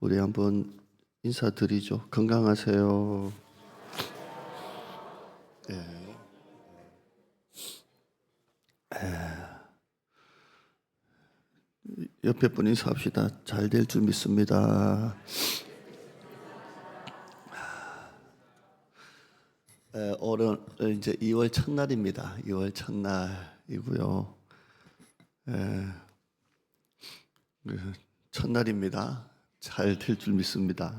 우리 한번 인사드리죠. 건강하세요. 예. 옆에 분 인사합시다. 잘 될 줄 믿습니다. 오늘 이제 2월 첫날입니다. 2월 첫날이고요. 첫날입니다. 잘 될 줄 믿습니다.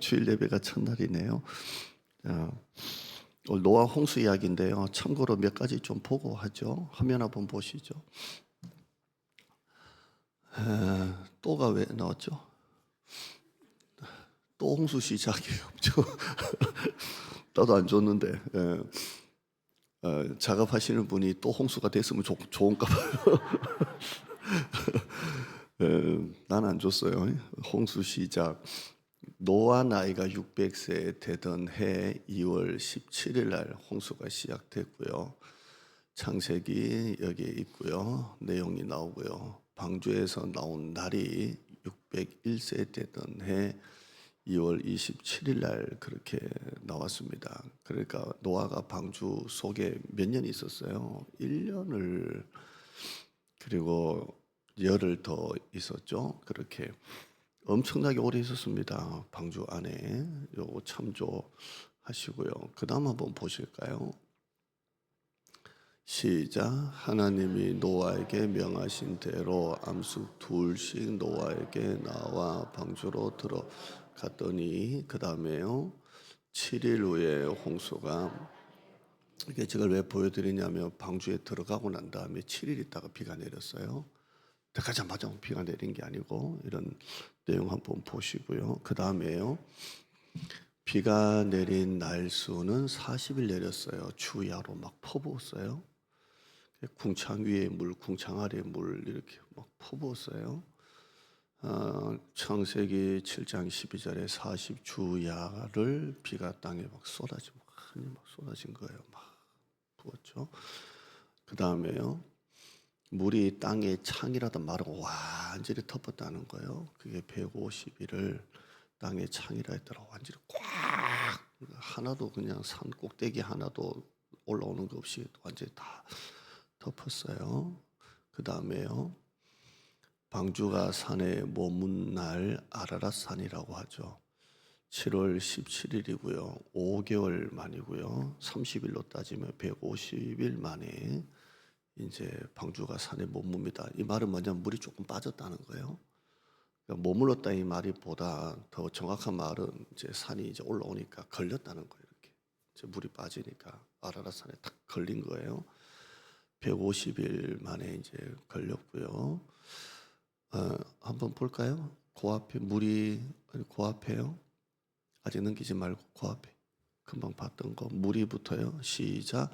주일 예배가 첫날이네요. 오늘 노아 홍수 이야기인데요. 참고로 몇 가지 좀 보고 하죠. 화면 한번 보시죠. 또가 왜 나왔죠? 또 홍수 시작이 없죠. 나도 안 줬는데 작업하시는 분이 또 홍수가 됐으면 좋은가 봐요. 난 안 줬어요. 홍수 시작. 노아 나이가 600세 되던 해 2월 17일 날 홍수가 시작됐고요. 창세기 여기에 있고요. 내용이 나오고요. 방주에서 나온 날이 601세 되던 해 2월 27일 날 그렇게 나왔습니다. 그러니까 노아가 방주 속에 몇 년 있었어요? 1년을, 그리고 열흘 더 있었죠. 그렇게 엄청나게 오래 있었습니다. 방주 안에. 요거 참조하시고요. 그 다음 한번 보실까요? 시작. 하나님이 노아에게 명하신 대로 암수 둘씩 노아에게 나와 방주로 들어갔더니 그 다음에요. 7일 후에 홍수가, 이게 제가 왜 보여드리냐면 방주에 들어가고 난 다음에 7일 있다가 비가 내렸어요. 들어가자마자 비가 내린 게 아니고, 이런 내용 한번 보시고요. 그 다음에요. 비가 내린 날수는 40일 내렸어요. 주야로 막 퍼부었어요. 궁창 위에 물, 궁창 아래에 물 이렇게 막 퍼부었어요. 창세기 7장 12절에 40주야를 비가 땅에 막 쏟아지고 많이 막 쏟아진 거예요. 막 부었죠. 그 다음에요. 물이 땅에 창이라도 마르고 완전히 덮었다는 거예요. 그게 150일을 땅에 창이라 했더라. 완전히 꽉, 하나도 그냥 산 꼭대기 하나도 올라오는 거 없이 완전히 다 덮었어요. 그 다음에요. 방주가 산에 머문 날 아라랏산이라고 하죠. 7월 17일이고요. 5개월 만이고요. 30일로 따지면 150일 만에 이제 방주가 산에 머뭅니다. 이 말은 뭐냐면 물이 조금 빠졌다는 거예요. 그러니까 머물렀다 이 말이보다 더 정확한 말은 이제 산이 이제 올라오니까 걸렸다는 거예요. 이렇게 이제 물이 빠지니까 아라랏산에 딱 걸린 거예요. 150일 만에 이제 걸렸고요. 한번 볼까요? 그 앞에 물이, 그 앞에요. 아직 넘기지 말고 그 앞에 금방 봤던 거 물이 붙어요. 시작.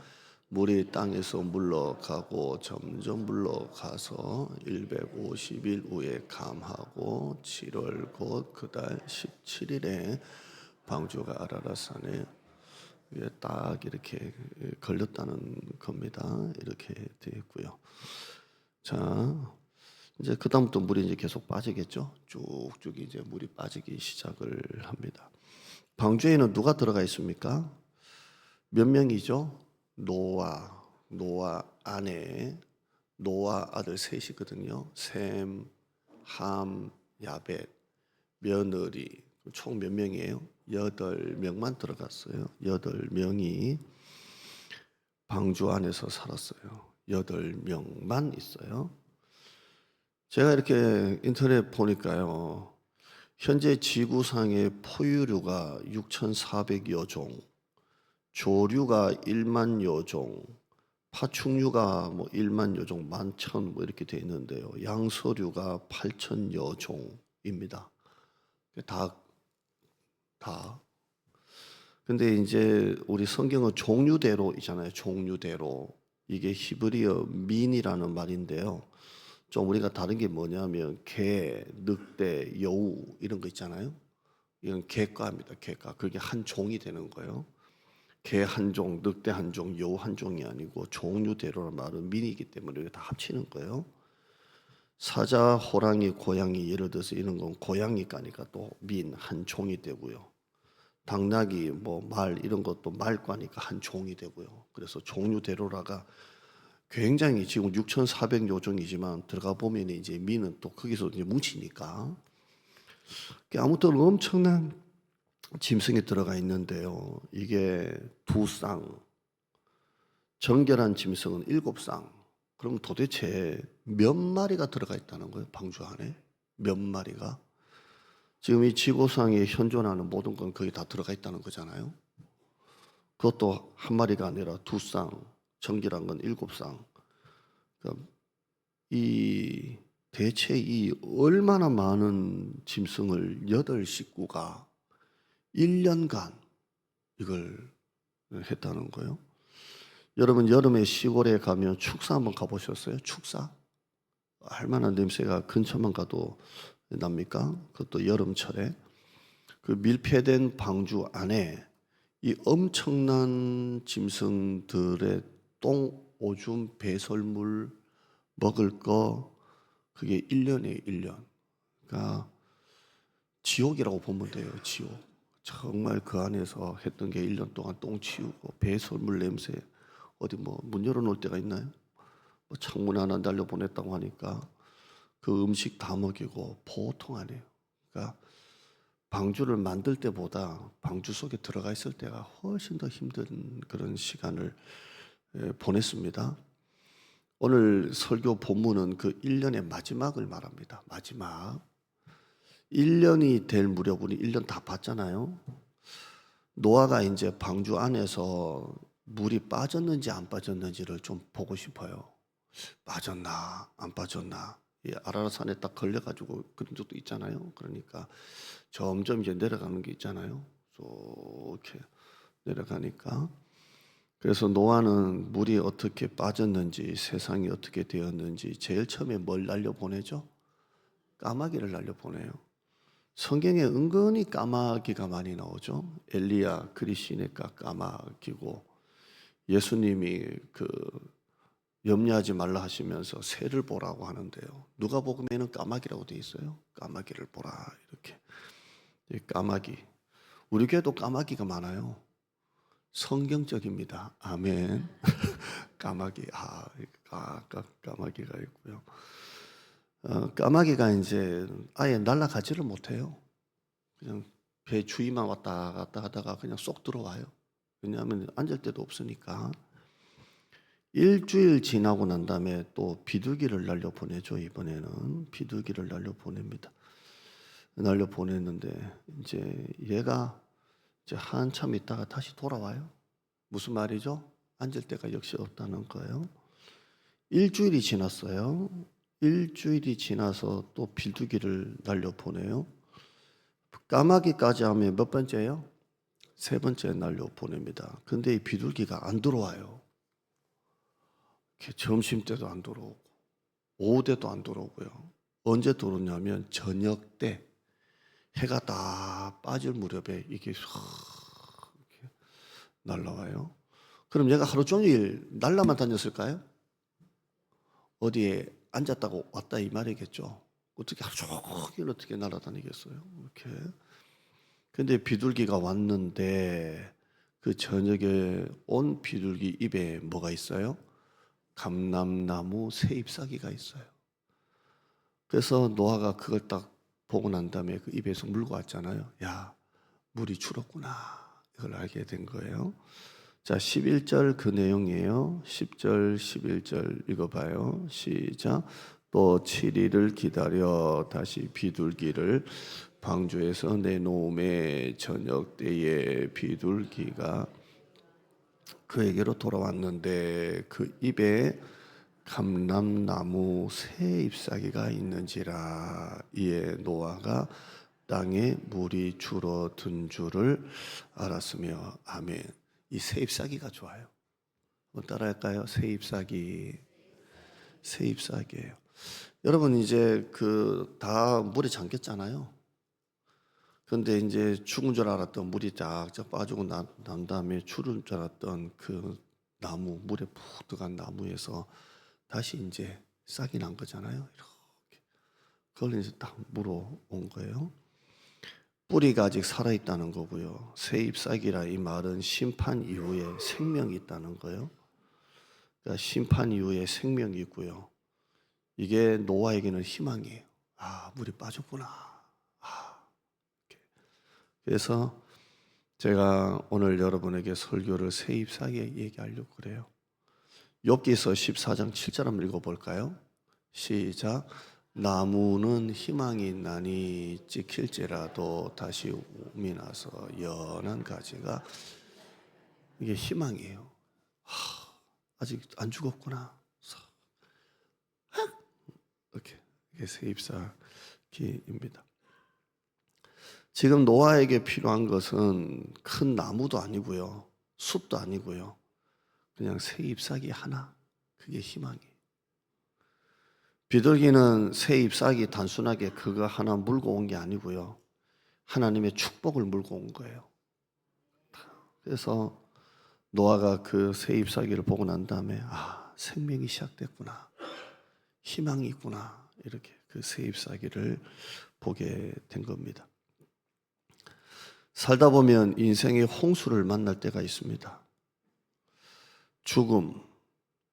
물이 땅에서 물러가고 점점 물러가서 150일 후에 감하고 7월 곧 그달 17일에 방주가 아라랏산에 딱 이렇게 걸렸다는 겁니다. 이렇게 되어 있고요. 자, 이제 그 다음부터 물이 이제 계속 빠지겠죠. 쭉쭉 이제 물이 빠지기 시작을 합니다. 방주에는 누가 들어가 있습니까? 몇 명이죠? 노아 아내, 노아 아들 셋이거든요. 셈, 함, 야벳, 며느리, 총 몇 명이에요? 8명만 들어갔어요. 8명이 방주 안에서 살았어요. 8명만 있어요. 제가 이렇게 인터넷 보니까요. 현재 지구상의 포유류가 6,400여 종, 조류가 1만여 종, 파충류가 뭐 1만여 종, 11,000 뭐 이렇게 돼 있는데요. 양서류가 8,000여 종입니다. 다. 근데 이제 우리 성경은 종류대로 있잖아요. 종류대로. 이게 히브리어 민이라는 말인데요. 좀 우리가 다른 게 뭐냐면 개, 늑대, 여우 이런 거 있잖아요. 이건 개과입니다. 개과. 그게 한 종이 되는 거예요. 개 한 종, 늑대 한 종, 여우 한 종이 아니고 종류대로란 말은 민이기 때문에 이게 다 합치는 거예요. 사자, 호랑이, 고양이 예를 들어서 이런 건 고양이 까니까 또 민 한 종이 되고요. 당나귀, 뭐 말 이런 것도 말 까니까 한 종이 되고요. 그래서 종류대로라가 굉장히 지금 6,400여 종이지만 들어가 보면 이제 민은 또 거기서 이제 뭉치니까 아무튼 엄청난 짐승이 들어가 있는데요. 이게 두 쌍, 정결한 짐승은 7쌍. 그럼 도대체 몇 마리가 들어가 있다는 거예요? 방주 안에 몇 마리가? 지금 이 지구상에 현존하는 모든 건 거기 다 들어가 있다는 거잖아요. 그것도 한 마리가 아니라 두 쌍, 정결한 건 7쌍. 그러니까 이 대체 이 얼마나 많은 짐승을 8식구가 1년간 이걸 했다는 거예요. 여러분 여름에 시골에 가면 축사 한번 가보셨어요? 축사? 얼마나 냄새가 근처만 가도 납니까? 그것도 여름철에 그 밀폐된 방주 안에 이 엄청난 짐승들의 똥, 오줌, 배설물, 먹을 거 그게 1년이에요, 1년. 그러니까 지옥이라고 보면 돼요, 지옥. 정말 그 안에서 했던 게 1년 동안 똥 치우고 배설물 냄새 어디 뭐 문 열어놓을 때가 있나요? 뭐 창문 하나 날려보냈다고 하니까 그 음식 다 먹이고 보통 아니에요. 그러니까 방주를 만들 때보다 방주 속에 들어가 있을 때가 훨씬 더 힘든 그런 시간을 보냈습니다. 오늘 설교 본문은 그 1년의 마지막을 말합니다. 마지막. 1년이 될 무렵 우리 1년 다 봤잖아요. 노아가 이제 방주 안에서 물이 빠졌는지 안 빠졌는지를 좀 보고 싶어요. 빠졌나 안 빠졌나. 아라라산에 딱 걸려가지고 그런 적도 있잖아요. 그러니까 점점 이제 내려가는 게 있잖아요. 이렇게 내려가니까. 그래서 노아는 물이 어떻게 빠졌는지 세상이 어떻게 되었는지 제일 처음에 뭘 날려보내죠? 까마귀를 날려보내요. 성경에 은근히 까마귀가 많이 나오죠. 엘리야 그리시니까 까마귀고 예수님이 그 염려하지 말라 하시면서 새를 보라고 하는데요. 누가복음에는 까마귀라고 돼 있어요. 까마귀를 보라 이렇게. 까마귀. 우리 교회도 까마귀가 많아요. 성경적입니다. 아멘. 까마귀. 까마귀가 있고요. 까마귀가 이제 아예 날아가지를 못해요. 그냥 배 주위만 왔다 갔다 하다가 그냥 쏙 들어와요. 왜냐하면 앉을 데도 없으니까. 일주일 지나고 난 다음에 또 비둘기를 날려보내죠. 이번에는 비둘기를 날려보냅니다. 날려보냈는데 이제 얘가 이제 한참 있다가 다시 돌아와요. 무슨 말이죠? 앉을 데가 역시 없다는 거예요. 일주일이 지났어요. 일주일이 지나서 또 비둘기를 날려보내요. 까마귀까지 하면 몇 번째예요? 3번째 날려보냅니다. 근데 이 비둘기가 안 들어와요. 점심 때도 안 들어오고 오후 때도 안 들어오고요. 언제 들어오냐면 저녁 때 해가 다 빠질 무렵에 이게 이렇게 날라와요. 그럼 얘가 하루 종일 날라만 다녔을까요? 어디에 앉았다고 왔다 이 말이겠죠. 어떻게 하루 종일 어떻게 날아다니겠어요? 이렇게. 근데 비둘기가 왔는데 그 저녁에 온 비둘기 입에 뭐가 있어요? 감람나무 새 잎사귀가 있어요. 그래서 노아가 그걸 딱 보고 난 다음에 그 입에서 물고 왔잖아요. 야, 물이 줄었구나. 이걸 알게 된 거예요. 자, 11절 그 내용이에요. 10절, 11절 읽어봐요. 시작. 또 7일을 기다려 다시 비둘기를 방주에서 내놓음에 저녁 때에 비둘기가 그에게로 돌아왔는데 그 입에 감람나무 새 잎사귀가 있는지라. 이에 노아가 땅에 물이 줄어든 줄을 알았으며. 아멘. 이 새 잎사귀가 좋아요. 한번 따라할까요? 새 잎사귀. 새 잎사귀예요. 여러분 이제 그 다 물에 잠겼잖아요. 그런데 이제 죽은 줄 알았던 물이 쫙쫙 빠지고 난 다음에 죽은 줄 알았던 그 나무, 물에 푹 들어간 나무에서 다시 이제 싹이 난 거잖아요. 이렇게. 그걸 이제 딱 물어온 거예요. 뿌리가 아직 살아있다는 거고요. 새 잎사귀라 이 말은 심판 이후에 생명이 있다는 거예요. 그러니까 심판 이후에 생명이 있고요. 이게 노아에게는 희망이에요. 아, 물이 빠졌구나. 아, 이렇게. 그래서 제가 오늘 여러분에게 설교를 새 잎사귀에 얘기하려고 그래요. 욥기서 14장 7절 한번 읽어볼까요? 시작. 나무는 희망이 있나니 찍힐지라도 다시 움이 나서 연한 가지가, 이게 희망이에요. 아직 안 죽었구나. 이렇게, 이게 새잎사귀입니다. 지금 노아에게 필요한 것은 큰 나무도 아니고요, 숲도 아니고요, 그냥 새잎사귀 하나, 그게 희망이에요. 비둘기는 새잎사귀 단순하게 그거 하나 물고 온 게 아니고요, 하나님의 축복을 물고 온 거예요. 그래서 노아가 그 새잎사귀를 보고 난 다음에 아, 생명이 시작됐구나, 희망이 있구나, 이렇게 그 새잎사귀를 보게 된 겁니다. 살다 보면 인생의 홍수를 만날 때가 있습니다. 죽음,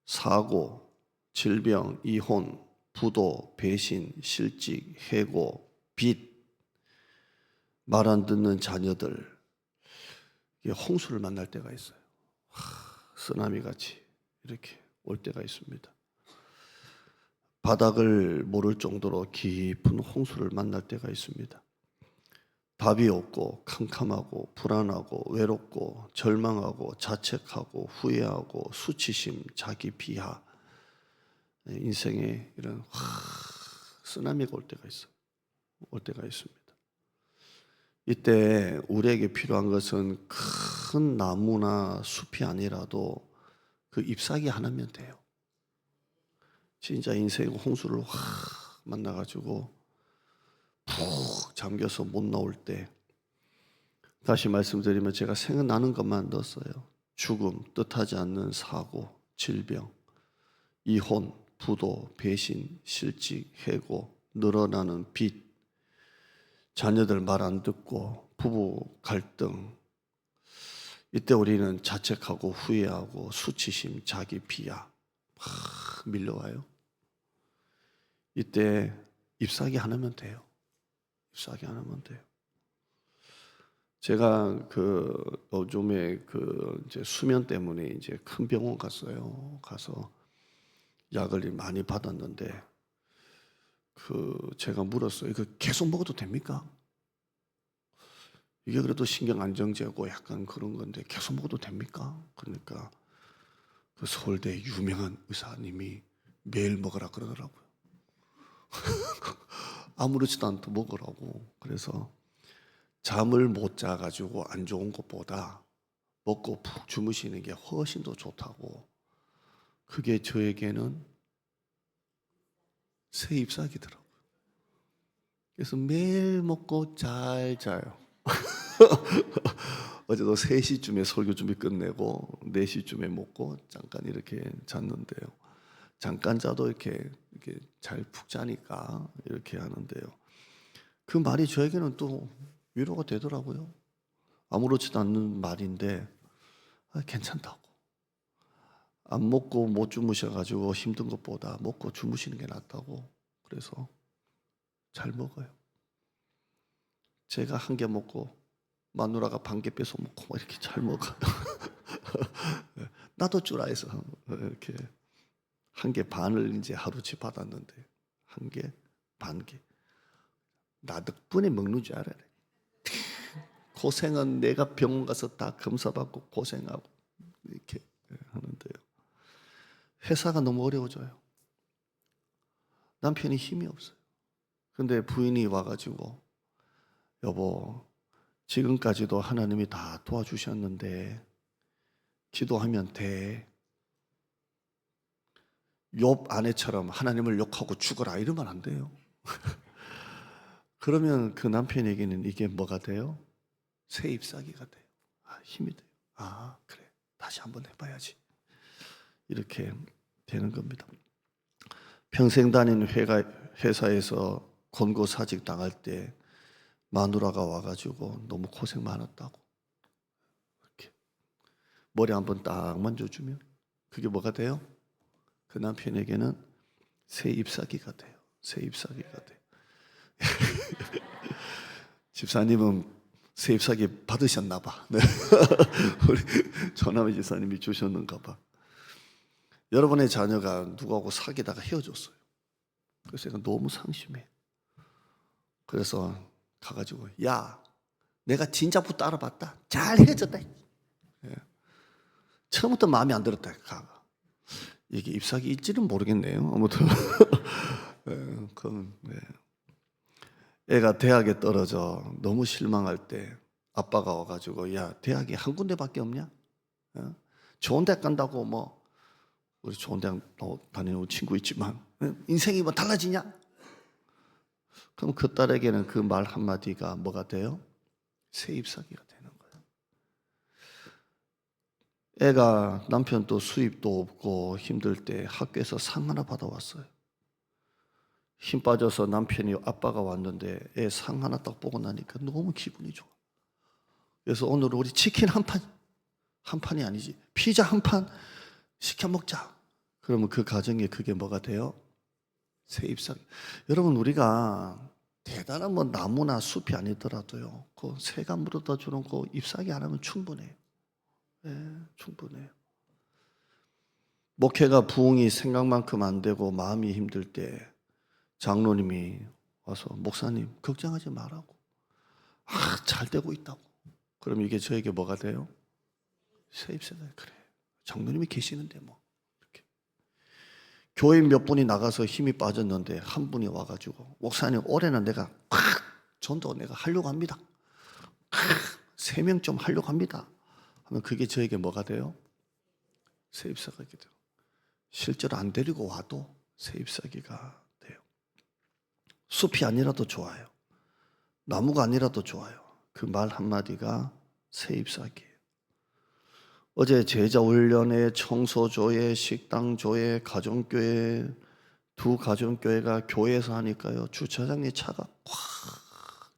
사고, 질병, 이혼, 부도, 배신, 실직, 해고, 빚, 말 안 듣는 자녀들, 홍수를 만날 때가 있어요. 쓰나미 같이 이렇게 올 때가 있습니다. 바닥을 모를 정도로 깊은 홍수를 만날 때가 있습니다. 답이 없고 캄캄하고 불안하고 외롭고 절망하고 자책하고 후회하고 수치심, 자기 비하, 인생에 이런 쓰나미가 올 때가 있어요. 올 때가 있습니다. 이때 우리에게 필요한 것은 큰 나무나 숲이 아니라도 그 잎사귀 하나면 돼요. 진짜 인생 홍수를 확 만나가지고 푹 잠겨서 못 나올 때, 다시 말씀드리면 제가 생각나는 것만 넣었어요. 죽음, 뜻하지 않는 사고, 질병, 이혼, 부도, 배신, 실직, 해고, 늘어나는 빚, 자녀들 말 안 듣고 부부 갈등, 이때 우리는 자책하고 후회하고 수치심, 자기 비하 막 밀려와요. 이때 잎사귀 하나면 돼요. 잎사귀 하나면 돼요. 제가 요즘에 이제 수면 때문에 이제 큰 병원 갔어요. 가서 약을 많이 받았는데 제가 물었어요. 이거 계속 먹어도 됩니까? 이게 그래도 신경 안정제고 약간 그런 건데 계속 먹어도 됩니까? 그러니까 그 서울대 유명한 의사님이 매일 먹으라 그러더라고요. 아무렇지도 않도 먹으라고. 그래서 잠을 못 자가지고 안 좋은 것보다 먹고 푹 주무시는 게 훨씬 더 좋다고. 그게 저에게는 새 잎사귀더라고요. 그래서 매일 먹고 잘 자요. 어제도 3시쯤에 설교 준비 끝내고 4시쯤에 먹고 잠깐 이렇게 잤는데요. 잠깐 자도 이렇게 잘 푹 자니까 이렇게 하는데요. 그 말이 저에게는 또 위로가 되더라고요. 아무렇지도 않는 말인데 괜찮다고. 안 먹고 못 주무셔가지고 힘든 것보다 먹고 주무시는 게 낫다고. 그래서 잘 먹어요. 제가 한 개 먹고 마누라가 반 개 뺏어 먹고 막 이렇게 잘 먹어요. 나도 주라 해서 이렇게 한 개 반을 이제 하루치 받았는데 한 개, 반 개. 나 덕분에 먹는 줄 알아요. 고생은 내가 병원 가서 다 검사받고 고생하고 이렇게 하는데요. 회사가 너무 어려워져요. 남편이 힘이 없어요. 근데 부인이 와가지고 여보, 지금까지도 하나님이 다 도와주셨는데 기도하면 돼. 욥 아내처럼 하나님을 욕하고 죽어라 이러면 안 돼요. 그러면 그 남편에게는 이게 뭐가 돼요? 새 잎사귀가 돼요. 힘이 돼요. 그래. 다시 한번 해봐야지. 이렇게 되는 겁니다. 평생 다닌 회사에서 권고사직 당할 때 마누라가 와가지고 너무 고생 많았다고 이렇게 머리 한번 딱 만져주면 그게 뭐가 돼요? 그 남편에게는 새 잎사귀가 돼요. 새 잎사귀가 돼요. 집사님은 새 잎사귀 받으셨나 봐. 네. 우리 조남희 집사님이 주셨는가 봐. 여러분의 자녀가 누구하고 사귀다가 헤어졌어요. 그래서 제가 너무 상심해. 그래서 가가지고 야, 내가 진작부터 알아봤다. 잘 헤어졌다. 예. 처음부터 마음에 안 들었다. 가가. 이게 잎사귀 있지는 모르겠네요. 아무튼 네. 애가 대학에 떨어져 너무 실망할 때 아빠가 와가지고 야, 대학이 한 군데밖에 없냐? 좋은 대학 간다고 뭐 우리 좋은 대학 다니는 친구 있지만 인생이 뭐 달라지냐? 그럼 그 딸에게는 그 말 한마디가 뭐가 돼요? 새 잎사귀가 되는 거예요. 애가 남편도 수입도 없고 힘들 때 학교에서 상 하나 받아왔어요. 힘 빠져서 남편이 아빠가 왔는데 애 상 하나 딱 보고 나니까 너무 기분이 좋아. 그래서 오늘 우리 치킨 한 판이 아니지 피자 한 판 시켜 먹자. 그러면 그 가정에 그게 뭐가 돼요? 새 잎사귀. 여러분 우리가 대단한 뭐 나무나 숲이 아니더라도요 그 새가 물어다 주는 그 잎사귀 하나면 충분해요. 네, 충분해요. 목회가 부흥이 생각만큼 안 되고 마음이 힘들 때 장로님이 와서 목사님 걱정하지 말라고 잘 되고 있다고. 그럼 이게 저에게 뭐가 돼요? 새 잎사귀. 그래 장로님이 계시는데 뭐 이렇게. 교회 몇 분이 나가서 힘이 빠졌는데 한 분이 와가지고 목사님 올해는 내가 전도 내가 하려고 합니다. 3명 좀 하려고 합니다. 하면 그게 저에게 뭐가 돼요? 새 잎사귀가 돼요. 실제로 안 데리고 와도 새 잎사귀가 돼요. 숲이 아니라도 좋아요. 나무가 아니라도 좋아요. 그 말 한마디가 새 잎사귀예요. 어제 제자 훈련회, 청소조회, 식당조회, 가정교회 두 가정교회가 교회에서 하니까요 주차장에 차가 꽉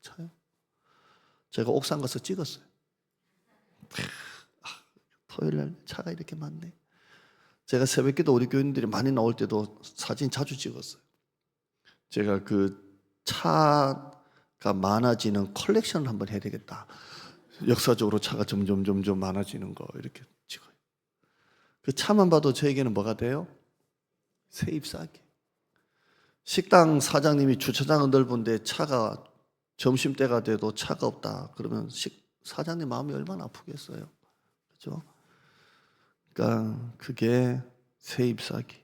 차요. 제가 옥상 가서 찍었어요. 토요일날 차가 이렇게 많네. 제가 새벽기도 우리 교인들이 많이 나올 때도 사진 자주 찍었어요. 제가 그 차가 많아지는 컬렉션을 한번 해야 되겠다. 역사적으로 차가 점점 많아지는 거 이렇게 찍어요. 그 차만 봐도 저에게는 뭐가 돼요? 새 잎사귀. 식당 사장님이 주차장은 넓은데 차가 점심때가 돼도 차가 없다. 그러면 사장님 마음이 얼마나 아프겠어요. 그렇죠? 그러니까 그게 새 잎사귀.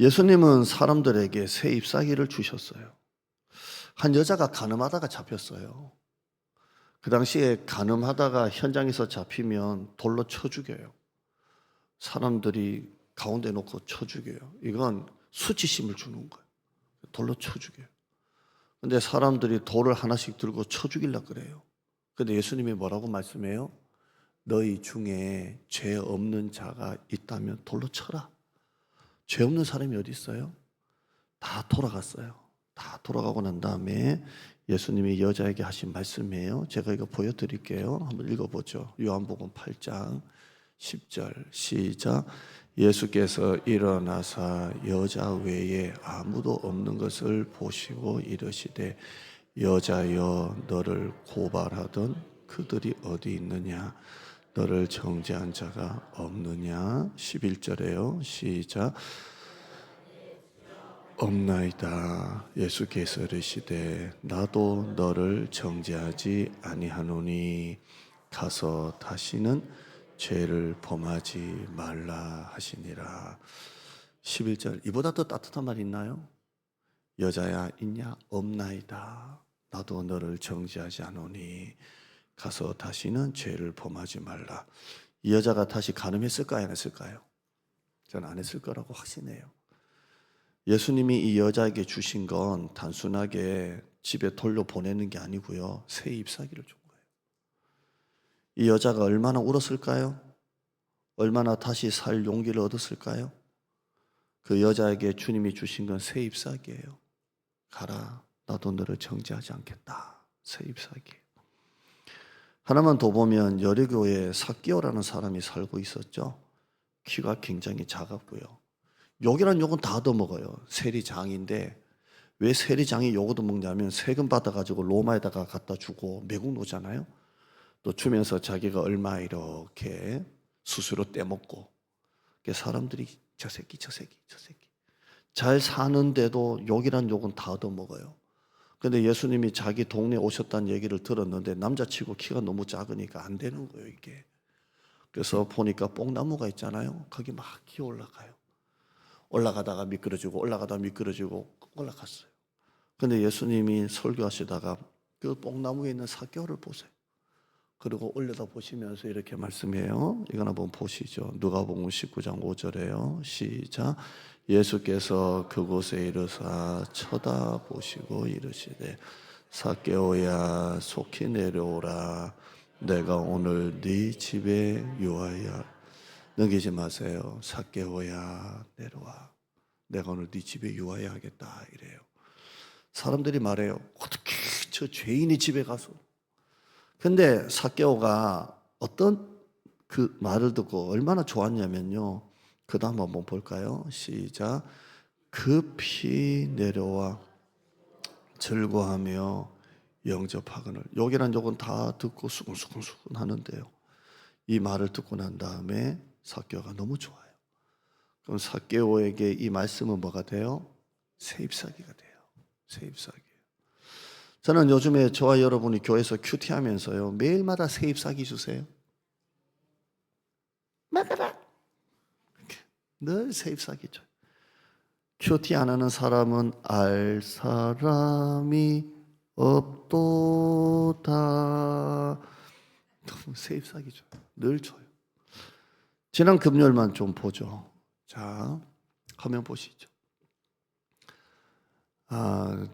예수님은 사람들에게 새 잎사귀를 주셨어요. 한 여자가 간음하다가 잡혔어요. 그 당시에 간음하다가 현장에서 잡히면 돌로 쳐 죽여요. 사람들이 가운데 놓고 쳐 죽여요. 이건 수치심을 주는 거예요. 돌로 쳐 죽여요. 근데 사람들이 돌을 하나씩 들고 쳐 죽이려고 그래요. 근데 예수님이 뭐라고 말씀해요? 너희 중에 죄 없는 자가 있다면 돌로 쳐라. 죄 없는 사람이 어디 있어요? 다 돌아갔어요. 다 돌아가고 난 다음에 예수님이 여자에게 하신 말씀이에요. 제가 이거 보여드릴게요. 한번 읽어보죠. 요한복음 8장 10절 시작. 예수께서 일어나사 여자 외에 아무도 없는 것을 보시고 이르시되 여자여 너를 고발하던 그들이 어디 있느냐 너를 정죄한 자가 없느냐. 11절에요 시작. 없나이다. 예수께서 이르시되 나도 너를 정죄하지 아니하노니 가서 다시는 죄를 범하지 말라 하시니라. 11절 이보다 더 따뜻한 말 있나요? 여자야 있냐? 없나이다. 나도 너를 정죄하지 않으니 가서 다시는 죄를 범하지 말라. 이 여자가 다시 간음했을까요? 안 했을까요? 저는 안 했을 거라고 확신해요. 예수님이 이 여자에게 주신 건 단순하게 집에 돌려보내는 게 아니고요. 새 잎사귀를 준 거예요. 이 여자가 얼마나 울었을까요? 얼마나 다시 살 용기를 얻었을까요? 그 여자에게 주님이 주신 건 새 잎사귀예요. 가라. 나도 너를 정죄하지 않겠다. 세입사기. 하나만 더 보면 여리고에 삭개오라는 사람이 살고 있었죠. 키가 굉장히 작았고요. 욕이란 욕은 다 얻어먹어요. 세리장인데 왜 세리장이 욕 얻어먹냐면 세금 받아가지고 로마에다가 갖다 주고 매국 노잖아요. 또 주면서 자기가 얼마 이렇게 수수료 떼먹고, 사람들이 저 새끼 잘 사는데도 욕이란 욕은 다 얻어먹어요. 근데 예수님이 자기 동네에 오셨다는 얘기를 들었는데 남자치고 키가 너무 작으니까 안 되는 거예요, 이게. 그래서 보니까 뽕나무가 있잖아요. 거기 막 기어 올라가요. 올라가다가 미끄러지고 올라가다가 미끄러지고 올라갔어요. 근데 예수님이 설교하시다가 그 뽕나무에 있는 삭개오를 보세요. 그리고 올려다 보시면서 이렇게 말씀해요. 이건 한번 보시죠. 누가복음 19장 5절에요. 시작. 예수께서 그곳에 이르사 쳐다보시고 이르시되 삭개오야 속히 내려오라. 내가 오늘 네 집에 유하여. 넘기지 마세요. 삭개오야 내려와. 내가 오늘 네 집에 유하여 하겠다 이래요. 사람들이 말해요. 어떻게 저 죄인이 집에 가서. 근데 삭개오가 어떤 그 말을 듣고 얼마나 좋았냐면요. 그 다음 한번 볼까요? 시작. 급히 내려와 즐거하며 영접하거늘. 욕이란 욕은 다 듣고 수근수근 하는데요. 이 말을 듣고 난 다음에 삭개오가 너무 좋아요. 그럼 삭개오에게 이 말씀은 뭐가 돼요? 세입사기가 돼요. 세입사기. 저는 요즘에 저와 여러분이 교회에서 큐티하면서요. 매일마다 세입사기 주세요. 막아라. 늘 세입사기 줘요. 큐티 안 하는 사람은 알 사람이 없도다. 너무 세입사기 줘요. 늘 줘요. 지난 금요일만 좀 보죠. 자, 화면 보시죠.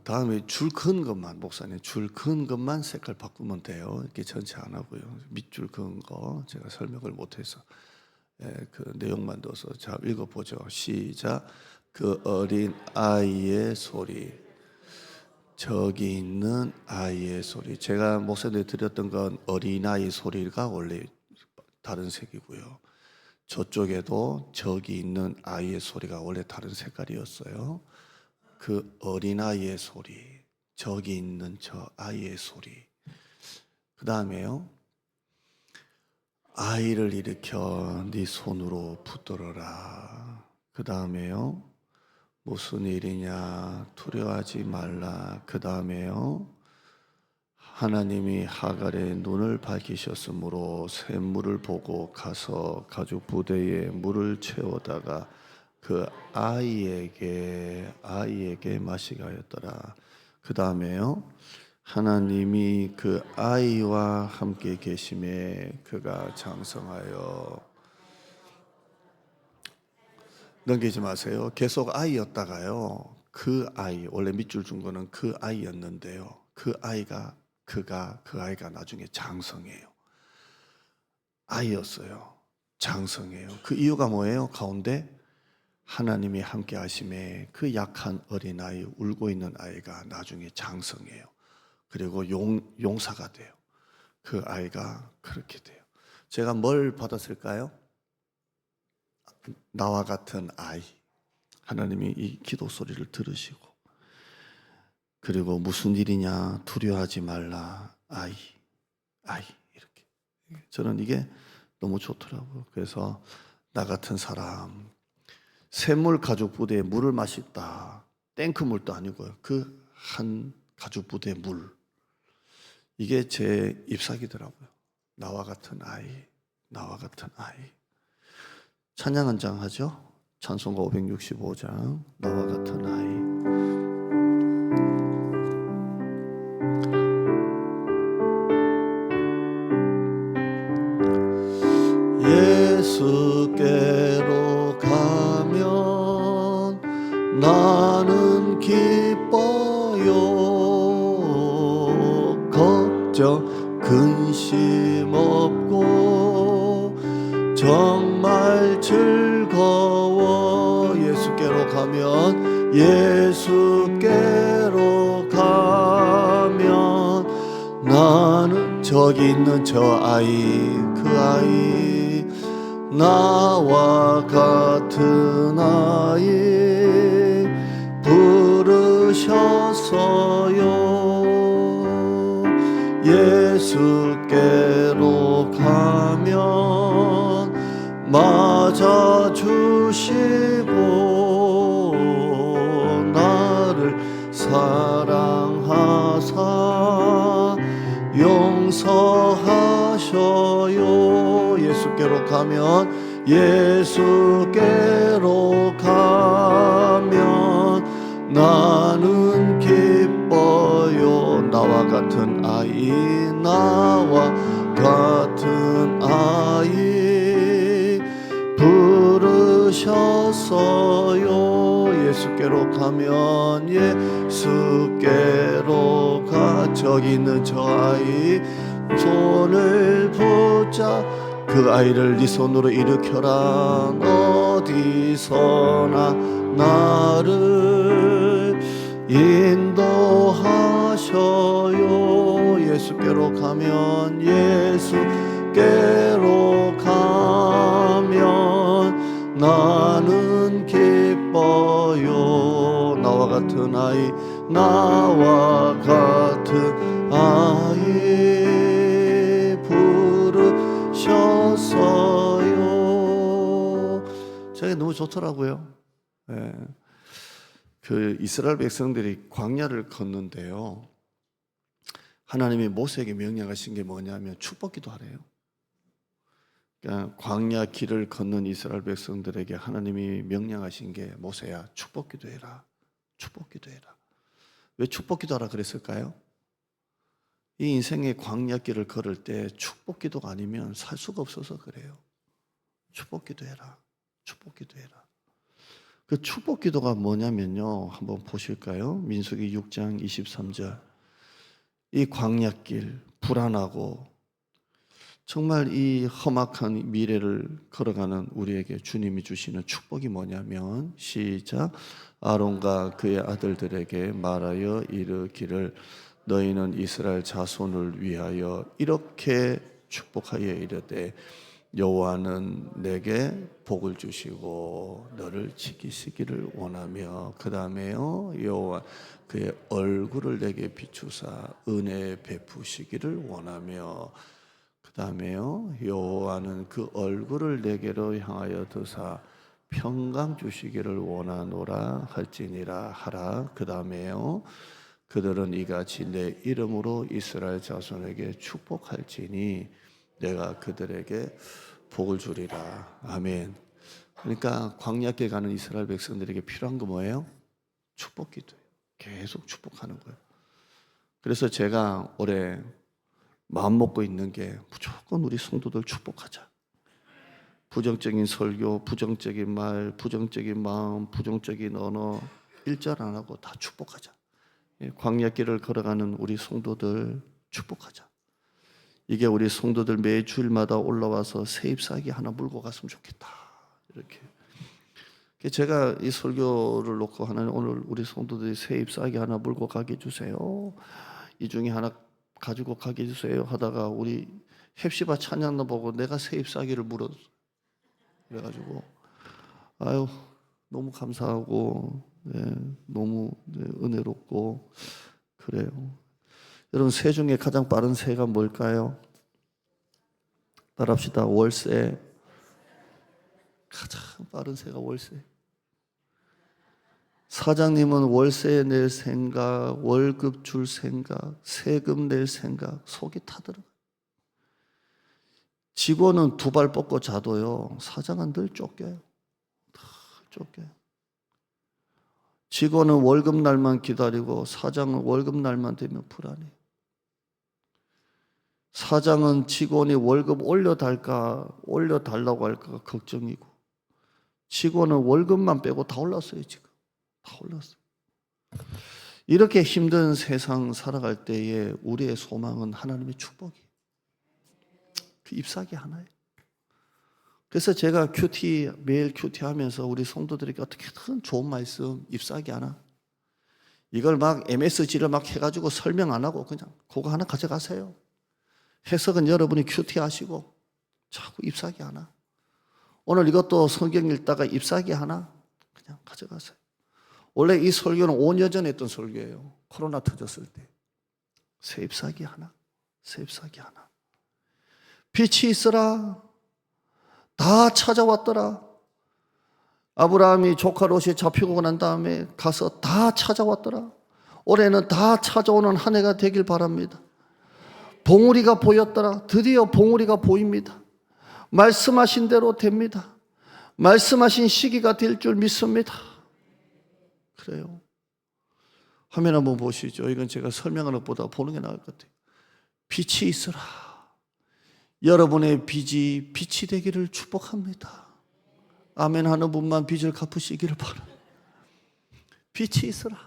다음에 줄 큰 것만, 목사님 줄 큰 것만 색깔 바꾸면 돼요. 이렇게 전체 안 하고요. 밑줄 큰 거 제가 설명을 못해서 그 내용만 넣어서 자 읽어보죠. 시작. 그 어린 아이의 소리, 저기 있는 아이의 소리. 제가 목사님께 드렸던 건 어린아이 소리가 원래 다른 색이고요. 저쪽에도 저기 있는 아이의 소리가 원래 다른 색깔이었어요. 그 어린아이의 소리, 저기 있는 저 아이의 소리. 그 다음에요. 아이를 일으켜 네 손으로 붙들어라. 그 다음에요. 무슨 일이냐 두려워하지 말라. 그 다음에요. 하나님이 하갈의 눈을 밝히셨으므로 샘물을 보고 가서 가죽 부대에 물을 채우다가 그 아이에게 마시게 하였더라. 그 다음에요. 하나님이 그 아이와 함께 계심에 그가 장성하여. 넘기지 마세요. 계속 아이였다가요. 그 아이, 원래 밑줄 준 거는 그 아이였는데요. 그 아이가 나중에 장성해요. 아이였어요. 장성해요. 그 이유가 뭐예요? 가운데 하나님이 함께 하심에 그 약한 어린아이, 울고 있는 아이가 나중에 장성해요. 그리고 용사가 돼요. 그 아이가 그렇게 돼요. 제가 뭘 받았을까요? 나와 같은 아이. 하나님이 이 기도 소리를 들으시고, 그리고 무슨 일이냐 두려워하지 말라. 아이 이렇게. 저는 이게 너무 좋더라고요. 그래서 나 같은 사람, 샘물 가죽 부대에 물을 마셨다. 탱크 물도 아니고요. 그 한 가죽 부대 물. 이게 제 잎사귀더라고요. 나와 같은 아이. 찬양 한 장 하죠. 찬송가 565장 나와 같은 아이. 예수께로 가면 나는 기뻐요. 걱정 근심 없고 정말 즐거워. 예수께로 가면 나는 저기 있는 저 아이, 그 아이, 나와 같은 아이 부르셨어요. 예수께로 가면 맞아주시고 나를 사랑하사 용서하셔요. 예수께로 가면, 예수께로 가면 나는 기뻐요. 나와 같은 아이, 나와 같은 아이 부르셨어요. 예수께로 가면, 예수께로 가. 저기 있는 저 아이 손을 붙잡, 그 아이를 네 손으로 일으켜라. 어디서나 나를 인도하셔요. 예수께로 가면, 예수께로 가면 나는 기뻐요. 나와 같은 아이, 나와 같은 아이 부르셨어요. 제가 너무 좋더라고요. 네. 그 이스라엘 백성들이 광야를 걷는데요, 하나님이 모세에게 명령하신 게 뭐냐면 축복기도 하래요. 그러니까 광야 길을 걷는 이스라엘 백성들에게 하나님이 명령하신 게, 모세야 축복기도 해라, 축복기도 해라. 왜 축복기도 하라 그랬을까요? 이 인생의 광야길을 걸을 때 축복기도가 아니면 살 수가 없어서 그래요. 축복기도 해라, 축복기도 해라. 그 축복기도가 뭐냐면요, 한번 보실까요? 민수기 6장 23절. 이 광야길, 불안하고 정말 이 험악한 미래를 걸어가는 우리에게 주님이 주시는 축복이 뭐냐면, 시작. 아론과 그의 아들들에게 말하여 이르기를, 너희는 이스라엘 자손을 위하여 이렇게 축복하여 이르되, 여호와는 내게 복을 주시고 너를 지키시기를 원하며, 그 다음에요, 여호와 그의 얼굴을 내게 비추사 은혜 베푸시기를 원하며, 그 다음에요, 여호와는 그 얼굴을 내게로 향하여 드사 평강 주시기를 원하노라 할지니라 하라. 그 다음에요, 그들은 이같이 내 이름으로 이스라엘 자손에게 축복할지니 내가 그들에게 복을 주리라. 아멘. 그러니까 광야길 가는 이스라엘 백성들에게 필요한 거 뭐예요? 축복기도예요. 계속 축복하는 거예요. 그래서 제가 올해 마음 먹고 있는 게, 무조건 우리 성도들 축복하자. 부정적인 설교, 부정적인 말, 부정적인 마음, 부정적인 언어 일절 안 하고 다 축복하자. 광야길을 걸어가는 우리 성도들 축복하자. 이게 우리 성도들 매 주일마다 올라와서 세잎사기 하나 물고 갔으면 좋겠다. 이렇게. 제가 이 설교를 놓고, 하나님 오늘 우리 성도들이 세잎사기 하나 물고 가게 해주세요, 이 중에 하나 가지고 가게 해주세요 하다가, 우리 헵시바 찬양도 보고 내가 세잎사기를 물었어. 그래가지고 아유 너무 감사하고, 너무 은혜롭고 그래요. 여러분, 새 중에 가장 빠른 새가 뭘까요? 따라합시다. 월세. 가장 빠른 새가 월세. 사장님은 월세 낼 생각, 월급 줄 생각, 세금 낼 생각, 속이 타들어가요. 직원은 두 발 뻗고 자도요, 사장은 늘 쫓겨요. 다 쫓겨요. 직원은 월급 날만 기다리고 사장은 월급 날만 되면 불안해요. 사장은 직원이 월급 올려달라고 할까 걱정이고, 직원은 월급만 빼고 다 올랐어요. 지금 다 올랐어요. 이렇게 힘든 세상 살아갈 때에 우리의 소망은 하나님의 축복이에요. 그 잎사귀 하나예요. 그래서 제가 매일 큐티 하면서 우리 성도들에게 어떻게든 좋은 말씀, 잎사귀 하나, 이걸 막 MSG를 막 해가지고 설명 안 하고 그냥 그거 하나 가져가세요. 해석은 여러분이 큐티 하시고 자꾸 잎사귀 하나. 오늘 이것도 성경 읽다가 잎사귀 하나 그냥 가져가세요. 원래 이 설교는 5년 전에 했던 설교예요. 코로나 터졌을 때. 새 잎사귀 하나, 새 잎사귀 하나. 빛이 있으라. 다 찾아왔더라. 아브라함이 조카 롯이 잡히고 난 다음에 가서 다 찾아왔더라. 올해는 다 찾아오는 한 해가 되길 바랍니다. 봉우리가 보였더라. 드디어 봉우리가 보입니다. 말씀하신 대로 됩니다. 말씀하신 시기가 될 줄 믿습니다. 그래요. 화면 한번 보시죠. 이건 제가 설명하는 것보다 보는 게 나을 것 같아요. 빛이 있으라. 여러분의 빚이 빛이 되기를 축복합니다. 아멘 하는 분만 빚을 갚으시기를 바랍니다. 빛이 있으라.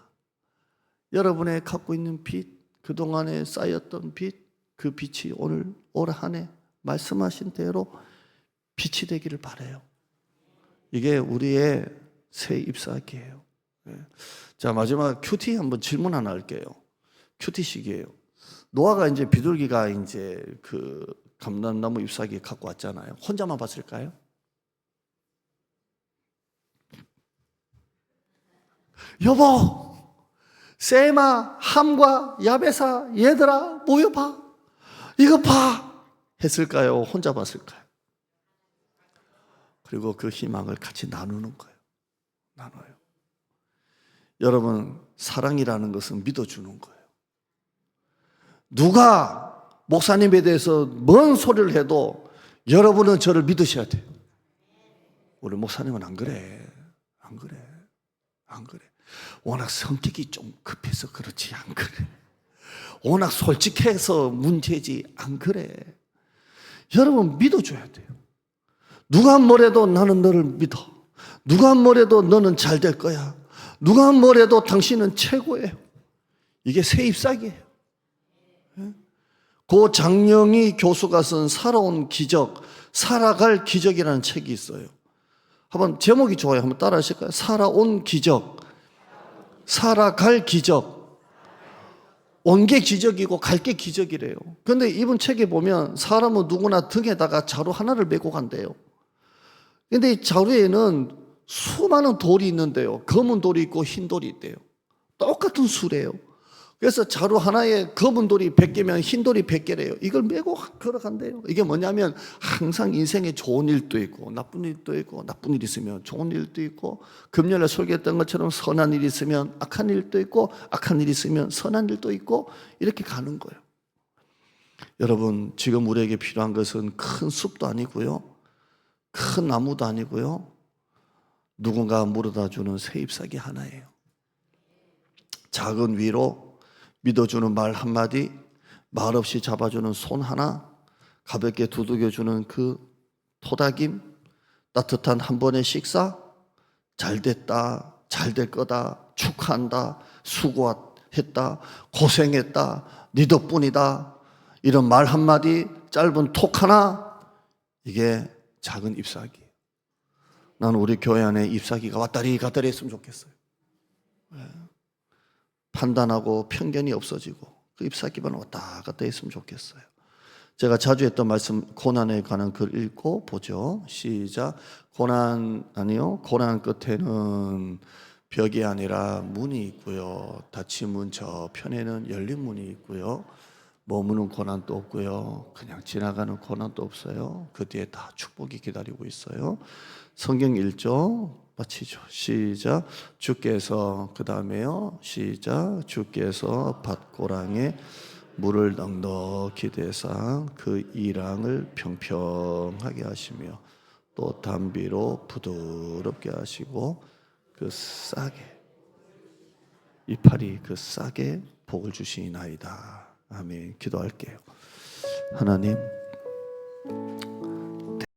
여러분의 갖고 있는 빚, 그동안에 쌓였던 빚, 그 빛이 오늘 올 한 해 말씀하신 대로 빛이 되기를 바라요. 이게 우리의 새 잎사귀예요. 자, 마지막 큐티 한번 질문 하나 할게요. 큐티식이에요. 노아가 이제 비둘기가 이제 그 감람나무 잎사귀 갖고 왔잖아요. 혼자만 봤을까요? 여보, 세마, 함과 야베사, 얘들아 모여봐. 이거 봐. 했을까요? 혼자 봤을까요? 그리고 그 희망을 같이 나누는 거예요. 나눠요. 여러분, 사랑이라는 것은 믿어주는 거예요. 누가 목사님에 대해서 뭔 소리를 해도 여러분은 저를 믿으셔야 돼요. 우리 목사님은 안 그래. 안 그래. 안 그래. 워낙 성격이 좀 급해서 그렇지 안 그래. 워낙 솔직해서 문제지 안 그래. 여러분 믿어줘야 돼요. 누가 뭐래도 나는 너를 믿어. 누가 뭐래도 너는 잘 될 거야. 누가 뭐래도 당신은 최고예요. 이게 새 잎사귀예요. 고 장영희 교수가 쓴 살아온 기적, 살아갈 기적이라는 책이 있어요. 한번 제목이 좋아요. 한번 따라 하실까요? 살아온 기적, 살아갈 기적. 온 게 기적이고 갈 게 기적이래요. 그런데 이분 책에 보면 사람은 누구나 등에다가 자루 하나를 메고 간대요. 그런데 이 자루에는 수많은 돌이 있는데요. 검은 돌이 있고 흰 돌이 있대요. 똑같은 수래요. 그래서 자루 하나에 검은 돌이 100개면 흰 돌이 100개래요. 이걸 메고 걸어간대요. 이게 뭐냐면 항상 인생에 좋은 일도 있고 나쁜 일도 있고, 나쁜 일 있으면 좋은 일도 있고, 금요일에 설교했던 것처럼 선한 일이 있으면 악한 일도 있고, 악한 일이 있으면 선한 일도 있고, 이렇게 가는 거예요. 여러분, 지금 우리에게 필요한 것은 큰 숲도 아니고요, 큰 나무도 아니고요, 누군가 물어다 주는 새 잎사귀 하나예요. 작은 위로, 믿어주는 말 한마디, 말없이 잡아주는 손 하나, 가볍게 두들겨주는 그 토닥임, 따뜻한 한 번의 식사, 잘 됐다, 잘 될 거다, 축하한다, 수고했다, 고생했다, 네 덕분이다, 이런 말 한마디, 짧은 톡 하나, 이게 작은 잎사귀. 나는 우리 교회 안에 잎사귀가 왔다리 갔다리 했으면 좋겠어요. 판단하고 편견이 없어지고 그 잎사귀만 왔다 갔다 했으면 좋겠어요. 제가 자주 했던 말씀, 고난에 관한 글 읽고 보죠. 시작. 고난 끝에는 벽이 아니라 문이 있고요, 닫힌 문 저편에는 열린 문이 있고요, 머무는 고난도 없고요, 그냥 지나가는 고난도 없어요. 그 뒤에 다 축복이 기다리고 있어요. 성경 1조 마치죠. 시작. 주께서, 그 다음에요. 시작. 주께서 밭고랑에 물을 넉넉히 대사 그 이랑을 평평하게 하시며 또 담비로 부드럽게 하시고 그 싹에, 이파리 그 싹에 복을 주시나이다. 아멘. 기도할게요. 하나님,